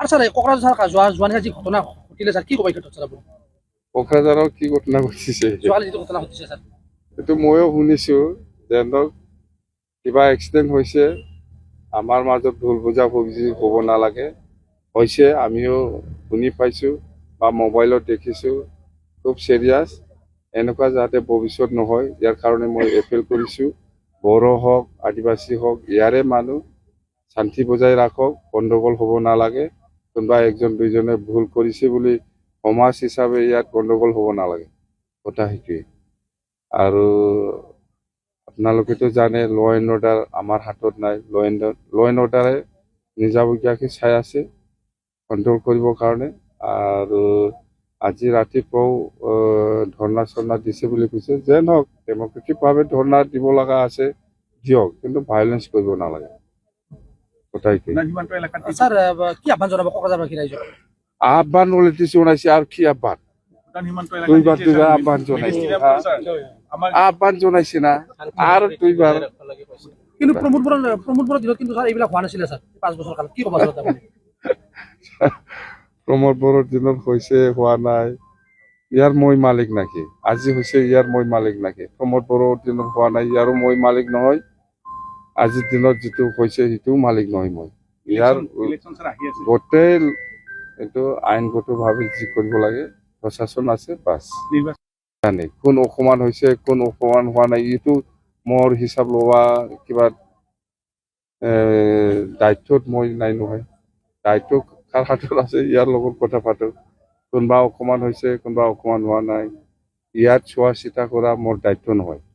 আৰু ছাৰ কোকৰাঝাৰ যোৱা নিশা যি ঘটনা ঘটিলে ছাৰ কি ক'ব এই ক্ষেত্ৰত ছাৰ আপুনি কোকৰাঝাৰৰ কি ঘটনা ঘটিছে যোৱাকালি যিটো ঘটনা ঘটিছে ছাৰ এইটো ময়ো শুনিছো যে কিবা এক্সিডেণ্ট হৈছে আমাৰ মাজত ভুল বুজাবুজি হ'ব নালাগে হৈছে আমিও শুনি পাইছোঁ বা মোবাইলত দেখিছোঁ খুব চিৰিয়াছ এনেকুৱা যাতে ভৱিষ্যত নহয় ইয়াৰ কাৰণে মই এপিল কৰিছোঁ বড়ো হওক আদিবাসী হওক ইয়াৰে মানুহ শান্তি বজাই ৰাখক গণ্ডগোল হ'ব নালাগে কোনোবা একজন দুইজনে ভুল কৰিছে বুলি সমাজ হিচাপে ইয়াত গণ্ডগোল হ'ব নালাগে কথা সেইটোৱেই আৰু আপোনালোকেতো জানে ল এণ্ড অৰ্ডাৰ আমাৰ হাতত নাই ল এণ্ড অৰ্ডাৰে নিজাববীয়াকৈ চাই আছে কণ্ট্ৰল কৰিবৰ কাৰণে আৰু আজি ৰাতিপুৱাও ধৰ্ণা চৰ্ণা দিছে বুলি কৈছে যে নহওক ডেমক্ৰেটিকভাৱে ধৰ্ণা দিব লগা আছে দিয়ক কিন্তু ভাইলেঞ্চ কৰিব নালাগে কথাই ছাৰ কি আহ্বান জনাব কোকৰাঝাৰবাসী ৰাইজক আহ্বান অলৰেডি জনাইছে আৰু কি আহ্বান দুইবাৰ আহ্বান জনাইছে আহ্বান জনাইছে না আৰু দুইবাৰ কিন্তু প্ৰমোদ বড়োৰ দিনত কিন্তু ছাৰ এইবিলাক হোৱা নাছিলে ছাৰ 5 বছৰ কালত কি ক'ব ছাৰ আপুনি প্ৰমোদ বড়োৰ দিনত হৈছে হোৱা নাই ইয়াৰ মই মালিক নাকি আজি হৈছে ইয়াৰ মই মালিক নাকি প্ৰমোদ বড়োৰ দিনত হোৱা নাই ইয়াৰো মই মালিক নহয় আজিৰ দিনত যিটো হৈছে সেইটোও মালিক নহয় মই ইয়াৰ গোটেই এইটো আইনগতভাৱে যি কৰিব লাগে প্ৰশাসন আছে বাছ জানে কোন অসমান হৈছে কোন অসমান হোৱা নাই এইটো মোৰ হিচাপ লোৱা কিবা দায়িত্বত মই নাই নহয় দায়িত্ব কাৰ হাতত আছে ইয়াৰ লগত কথা পাতো কোনোবা অকমান হৈছে কোনোবা অকমান হোৱা নাই ইয়াত চোৱা চিতা কৰা মোৰ দায়িত্ব নহয়